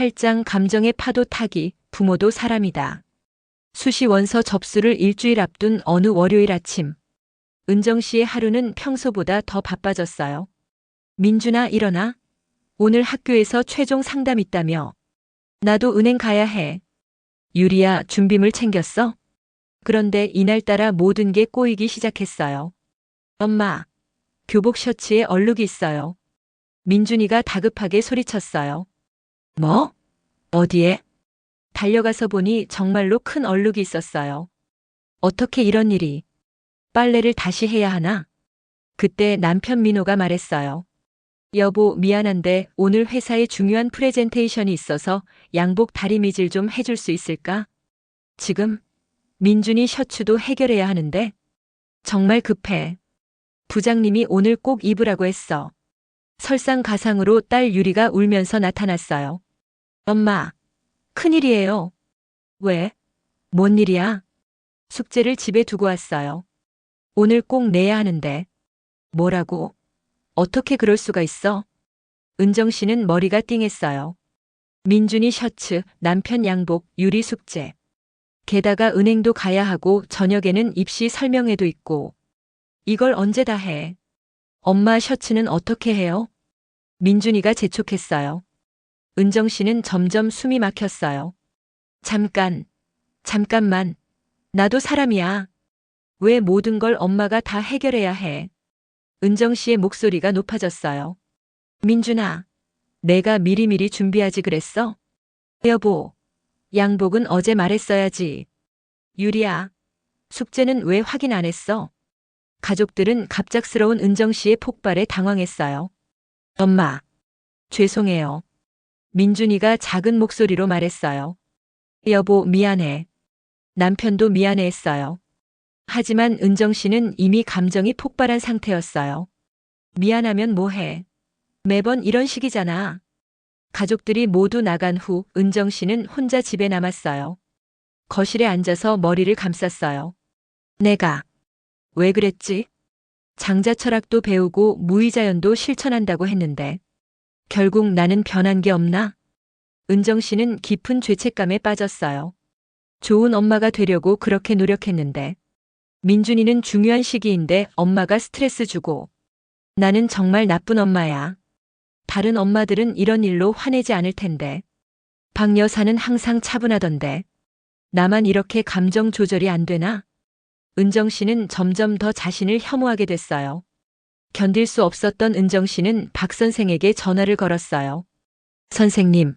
제8장 감정의 파도 타기, 부모도 사람이다. 수시 원서 접수를 일주일 앞둔 어느 월요일 아침. 은정 씨의 하루는 평소보다 더 바빠졌어요. 민준아, 일어나. 오늘 학교에서 최종 상담 있다며. 나도 은행 가야 해. 유리야, 준비물 챙겼어? 그런데 이날따라 모든 게 꼬이기 시작했어요. 엄마, 교복 셔츠에 얼룩이 있어요. 민준이가 다급하게 소리쳤어요. 뭐? 어디에? 달려가서 보니 정말로 큰 얼룩이 있었어요. 어떻게 이런 일이? 빨래를 다시 해야 하나? 그때 남편 민호가 말했어요. 여보, 미안한데 오늘 회사에 중요한 프레젠테이션이 있어서 양복 다리미질 좀 해줄 수 있을까? 지금? 민준이 셔츠도 해결해야 하는데? 정말 급해. 부장님이 오늘 꼭 입으라고 했어. 설상가상으로 딸 유리가 울면서 나타났어요. 엄마, 큰일이에요. 왜? 뭔 일이야? 숙제를 집에 두고 왔어요. 오늘 꼭 내야 하는데. 뭐라고? 어떻게 그럴 수가 있어? 은정 씨는 머리가 띵했어요. 민준이 셔츠, 남편 양복, 유리 숙제. 게다가 은행도 가야 하고 저녁에는 입시 설명회도 있고. 이걸 언제 다 해? 엄마 셔츠는 어떻게 해요? 민준이가 재촉했어요. 은정 씨는 점점 숨이 막혔어요. 잠깐만. 나도 사람이야. 왜 모든 걸 엄마가 다 해결해야 해? 은정 씨의 목소리가 높아졌어요. 민준아, 내가 미리미리 준비하지 그랬어? 여보, 양복은 어제 말했어야지. 유리야, 숙제는 왜 확인 안 했어? 가족들은 갑작스러운 은정 씨의 폭발에 당황했어요. 엄마, 죄송해요. 민준이가 작은 목소리로 말했어요. 여보, 미안해. 남편도 미안해했어요. 하지만 은정 씨는 이미 감정이 폭발한 상태였어요. 미안하면 뭐해? 매번 이런 식이잖아. 가족들이 모두 나간 후 은정 씨는 혼자 집에 남았어요. 거실에 앉아서 머리를 감쌌어요. 내가 왜 그랬지? 장자 철학도 배우고 무의자연도 실천한다고 했는데 결국 나는 변한 게 없나? 은정 씨는 깊은 죄책감에 빠졌어요. 좋은 엄마가 되려고 그렇게 노력했는데 민준이는 중요한 시기인데 엄마가 스트레스 주고 나는 정말 나쁜 엄마야. 다른 엄마들은 이런 일로 화내지 않을 텐데. 박 여사는 항상 차분하던데. 나만 이렇게 감정 조절이 안 되나? 은정 씨는 점점 더 자신을 혐오하게 됐어요. 견딜 수 없었던 은정 씨는 박 선생에게 전화를 걸었어요. 선생님,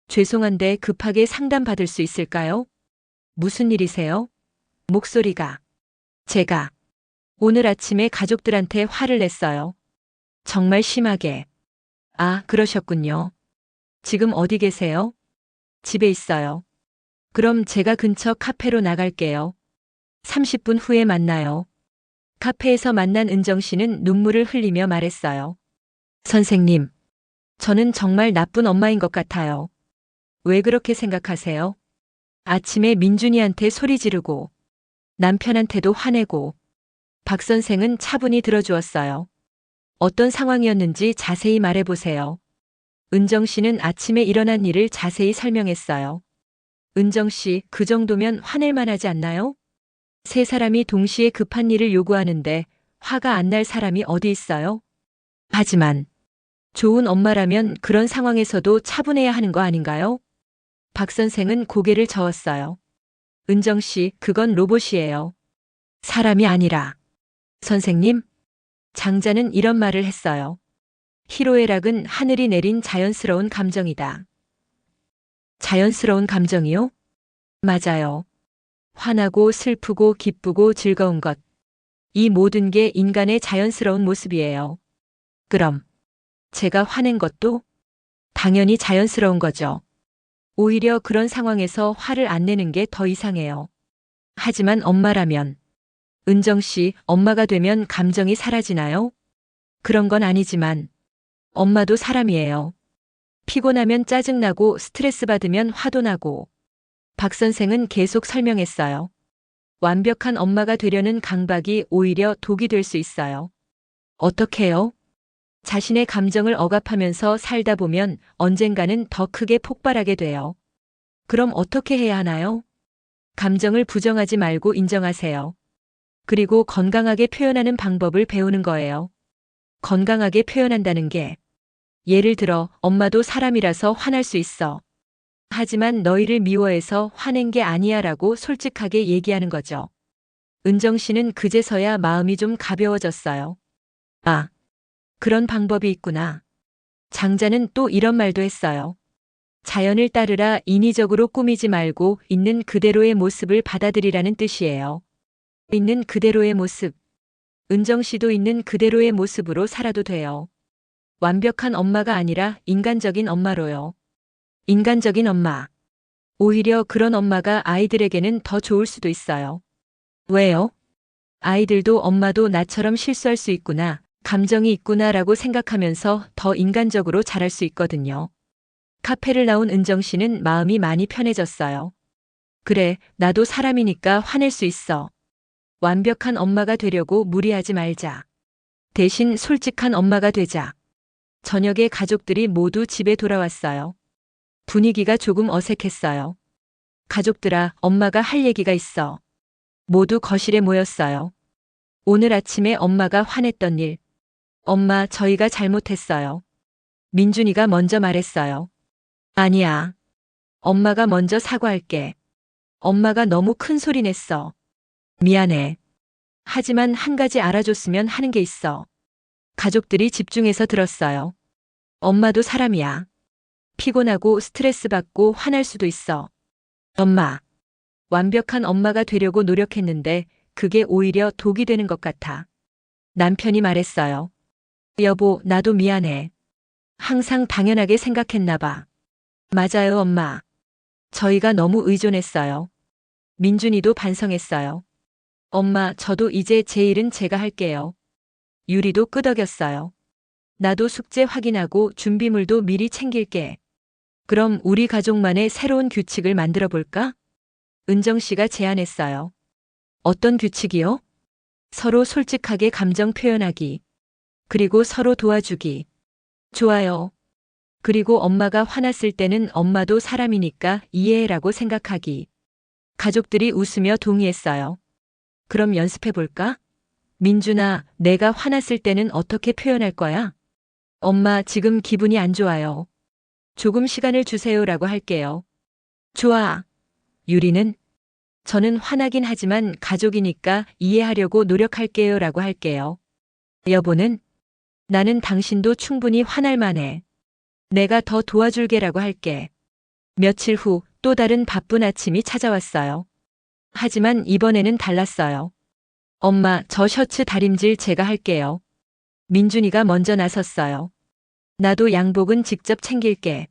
죄송한데 급하게 상담받을 수 있을까요? 무슨 일이세요? 목소리가. 제가 오늘 아침에 가족들한테 화를 냈어요. 정말 심하게. 아, 그러셨군요. 지금 어디 계세요? 집에 있어요. 그럼 제가 근처 카페로 나갈게요. 30분 후에 만나요. 카페에서 만난 은정 씨는 눈물을 흘리며 말했어요. 선생님, 저는 정말 나쁜 엄마인 것 같아요. 왜 그렇게 생각하세요? 아침에 민준이한테 소리 지르고 남편한테도 화내고 박 선생은 차분히 들어주었어요. 어떤 상황이었는지 자세히 말해보세요. 은정 씨는 아침에 일어난 일을 자세히 설명했어요. 은정 씨, 그 정도면 화낼 만하지 않나요? 세 사람이 동시에 급한 일을 요구하는데 화가 안 날 사람이 어디 있어요? 하지만 좋은 엄마라면 그런 상황에서도 차분해야 하는 거 아닌가요? 박 선생은 고개를 저었어요. 은정 씨, 그건 로봇이에요. 사람이 아니라. 선생님? 장자는 이런 말을 했어요. 희로애락은 하늘이 내린 자연스러운 감정이다. 자연스러운 감정이요? 맞아요. 화나고 슬프고 기쁘고 즐거운 것. 이 모든 게 인간의 자연스러운 모습이에요. 그럼 제가 화낸 것도 당연히 자연스러운 거죠. 오히려 그런 상황에서 화를 안 내는 게 더 이상해요. 하지만 엄마라면, 은정 씨, 엄마가 되면 감정이 사라지나요? 그런 건 아니지만, 엄마도 사람이에요. 피곤하면 짜증나고 스트레스 받으면 화도 나고. 박 선생은 계속 설명했어요. 완벽한 엄마가 되려는 강박이 오히려 독이 될 수 있어요. 어떻게요? 자신의 감정을 억압하면서 살다 보면 언젠가는 더 크게 폭발하게 돼요. 그럼 어떻게 해야 하나요? 감정을 부정하지 말고 인정하세요. 그리고 건강하게 표현하는 방법을 배우는 거예요. 건강하게 표현한다는 게 예를 들어 엄마도 사람이라서 화날 수 있어. 하지만 너희를 미워해서 화낸 게 아니야 라고 솔직하게 얘기하는 거죠. 은정 씨는 그제서야 마음이 좀 가벼워졌어요. 아, 그런 방법이 있구나. 장자는 또 이런 말도 했어요. 자연을 따르라 인위적으로 꾸미지 말고 있는 그대로의 모습을 받아들이라는 뜻이에요. 있는 그대로의 모습. 은정 씨도 있는 그대로의 모습으로 살아도 돼요. 완벽한 엄마가 아니라 인간적인 엄마로요. 인간적인 엄마. 오히려 그런 엄마가 아이들에게는 더 좋을 수도 있어요. 왜요? 아이들도 엄마도 나처럼 실수할 수 있구나, 감정이 있구나라고 생각하면서 더 인간적으로 자랄 수 있거든요. 카페를 나온 은정 씨는 마음이 많이 편해졌어요. 그래, 나도 사람이니까 화낼 수 있어. 완벽한 엄마가 되려고 무리하지 말자. 대신 솔직한 엄마가 되자. 저녁에 가족들이 모두 집에 돌아왔어요. 분위기가 조금 어색했어요. 가족들아, 엄마가 할 얘기가 있어. 모두 거실에 모였어요. 오늘 아침에 엄마가 화냈던 일. 엄마, 저희가 잘못했어요. 민준이가 먼저 말했어요. 아니야. 엄마가 먼저 사과할게. 엄마가 너무 큰 소리 냈어. 미안해. 하지만 한 가지 알아줬으면 하는 게 있어. 가족들이 집중해서 들었어요. 엄마도 사람이야. 피곤하고 스트레스 받고 화날 수도 있어. 엄마. 완벽한 엄마가 되려고 노력했는데 그게 오히려 독이 되는 것 같아. 남편이 말했어요. 여보, 나도 미안해. 항상 당연하게 생각했나 봐. 맞아요, 엄마. 저희가 너무 의존했어요. 민준이도 반성했어요. 엄마, 저도 이제 제 일은 제가 할게요. 유리도 끄덕였어요. 나도 숙제 확인하고 준비물도 미리 챙길게. 그럼 우리 가족만의 새로운 규칙을 만들어 볼까? 은정 씨가 제안했어요. 어떤 규칙이요? 서로 솔직하게 감정 표현하기. 그리고 서로 도와주기. 좋아요. 그리고 엄마가 화났을 때는 엄마도 사람이니까 이해해라고 생각하기. 가족들이 웃으며 동의했어요. 그럼 연습해 볼까? 민준아, 내가 화났을 때는 어떻게 표현할 거야? 엄마, 지금 기분이 안 좋아요. 조금 시간을 주세요라고 할게요. 좋아. 유리는 저는 화나긴 하지만 가족이니까 이해하려고 노력할게요 라고 할게요. 여보는 나는 당신도 충분히 화날 만해. 내가 더 도와줄게라고 할게. 며칠 후 또 다른 바쁜 아침이 찾아왔어요. 하지만 이번에는 달랐어요. 엄마, 저 셔츠 다림질 제가 할게요. 민준이가 먼저 나섰어요. 나도 양복은 직접 챙길게.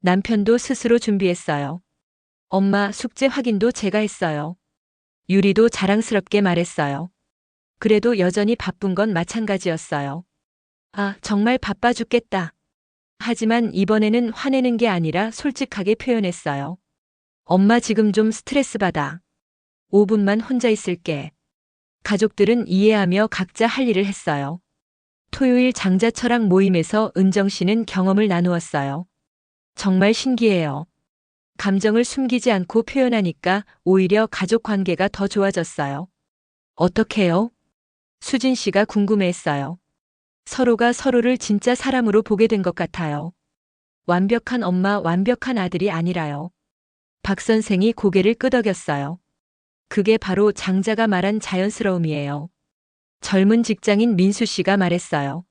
남편도 스스로 준비했어요. 엄마, 숙제 확인도 제가 했어요. 유리도 자랑스럽게 말했어요. 그래도 여전히 바쁜 건 마찬가지였어요. 아, 정말 바빠 죽겠다. 하지만 이번에는 화내는 게 아니라 솔직하게 표현했어요. 엄마, 지금 좀 스트레스 받아. 5분만 혼자 있을게. 가족들은 이해하며 각자 할 일을 했어요. 토요일 장자철학 모임에서 은정 씨는 경험을 나누었어요. 정말 신기해요. 감정을 숨기지 않고 표현하니까 오히려 가족 관계가 더 좋아졌어요. 어떻게요? 수진 씨가 궁금해했어요. 서로가 서로를 진짜 사람으로 보게 된 것 같아요. 완벽한 엄마, 완벽한 아들이 아니라요. 박 선생이 고개를 끄덕였어요. 그게 바로 장자가 말한 자연스러움이에요. 젊은 직장인 민수 씨가 말했어요.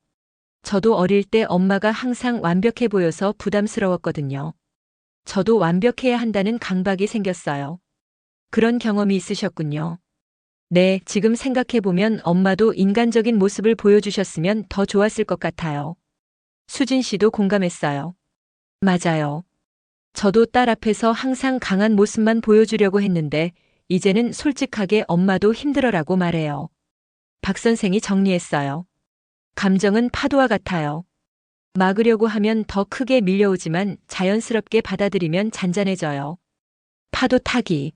저도 어릴 때 엄마가 항상 완벽해 보여서 부담스러웠거든요. 저도 완벽해야 한다는 강박이 생겼어요. 그런 경험이 있으셨군요. 네, 지금 생각해보면 엄마도 인간적인 모습을 보여주셨으면 더 좋았을 것 같아요. 수진 씨도 공감했어요. 맞아요. 저도 딸 앞에서 항상 강한 모습만 보여주려고 했는데 이제는 솔직하게 엄마도 힘들어라고 말해요. 박 선생이 정리했어요. 감정은 파도와 같아요. 막으려고 하면 더 크게 밀려오지만 자연스럽게 받아들이면 잔잔해져요. 파도 타기.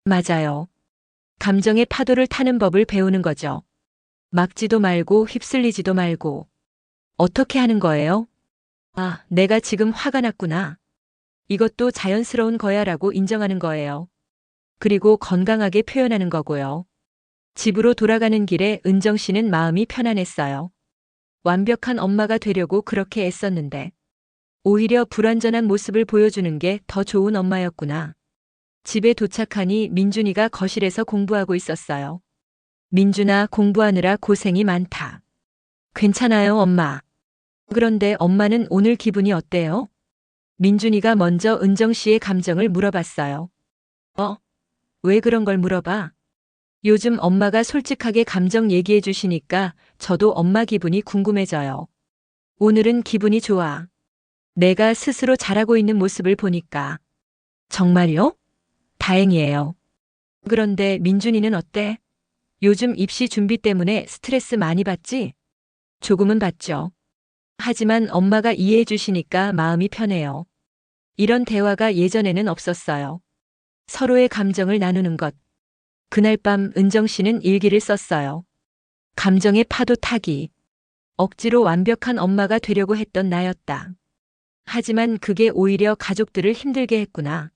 맞아요. 감정의 파도를 타는 법을 배우는 거죠. 막지도 말고 휩쓸리지도 말고. 어떻게 하는 거예요? 아, 내가 지금 화가 났구나. 이것도 자연스러운 거야 라고 인정하는 거예요. 그리고 건강하게 표현하는 거고요. 집으로 돌아가는 길에 은정 씨는 마음이 편안했어요. 완벽한 엄마가 되려고 그렇게 애썼는데 오히려 불완전한 모습을 보여주는 게 더 좋은 엄마였구나. 집에 도착하니 민준이가 거실에서 공부하고 있었어요. 민준아, 공부하느라 고생이 많다. 괜찮아요, 엄마. 그런데 엄마는 오늘 기분이 어때요? 민준이가 먼저 은정 씨의 감정을 물어봤어요. 왜 그런 걸 물어봐? 요즘 엄마가 솔직하게 감정 얘기해 주시니까 저도 엄마 기분이 궁금해져요. 오늘은 기분이 좋아. 내가 스스로 잘하고 있는 모습을 보니까. 정말요? 다행이에요. 그런데 민준이는 어때? 요즘 입시 준비 때문에 스트레스 많이 받지? 조금은 받죠. 하지만 엄마가 이해해 주시니까 마음이 편해요. 이런 대화가 예전에는 없었어요. 서로의 감정을 나누는 것. 그날 밤 은정 씨는 일기를 썼어요. 감정의 파도 타기. 억지로 완벽한 엄마가 되려고 했던 나였다. 하지만 그게 오히려 가족들을 힘들게 했구나.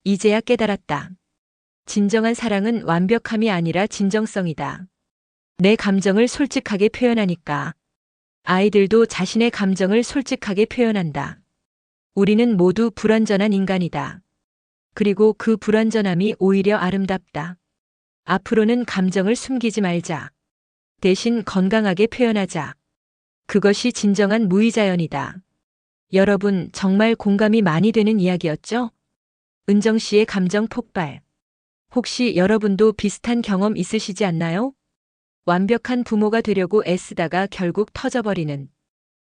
이제야 깨달았다. 진정한 사랑은 완벽함이 아니라 진정성이다. 내 감정을 솔직하게 표현하니까 아이들도 자신의 감정을 솔직하게 표현한다. 우리는 모두 불완전한 인간이다. 그리고 그 불완전함이 오히려 아름답다. 앞으로는 감정을 숨기지 말자. 대신 건강하게 표현하자. 그것이 진정한 무의자연이다. 여러분, 정말 공감이 많이 되는 이야기였죠? 은정 씨의 감정 폭발. 혹시 여러분도 비슷한 경험 있으시지 않나요? 완벽한 부모가 되려고 애쓰다가 결국 터져버리는.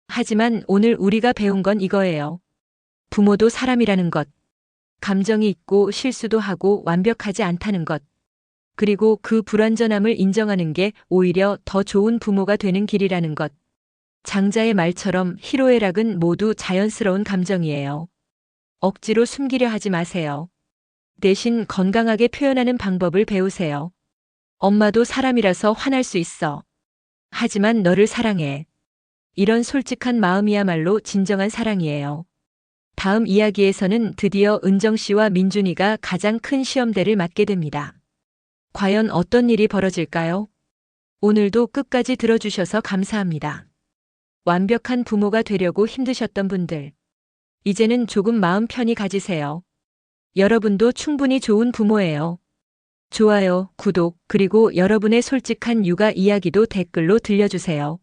하지만 오늘 우리가 배운 건 이거예요. 부모도 사람이라는 것. 감정이 있고 실수도 하고 완벽하지 않다는 것. 그리고 그 불완전함을 인정하는 게 오히려 더 좋은 부모가 되는 길이라는 것. 장자의 말처럼 희로애락은 모두 자연스러운 감정이에요. 억지로 숨기려 하지 마세요. 대신 건강하게 표현하는 방법을 배우세요. 엄마도 사람이라서 화날 수 있어. 하지만 너를 사랑해. 이런 솔직한 마음이야말로 진정한 사랑이에요. 다음 이야기에서는 드디어 은정 씨와 민준이가 가장 큰 시험대를 맞게 됩니다. 과연 어떤 일이 벌어질까요? 오늘도 끝까지 들어주셔서 감사합니다. 완벽한 부모가 되려고 힘드셨던 분들, 이제는 조금 마음 편히 가지세요. 여러분도 충분히 좋은 부모예요. 좋아요, 구독, 그리고 여러분의 솔직한 육아 이야기도 댓글로 들려주세요.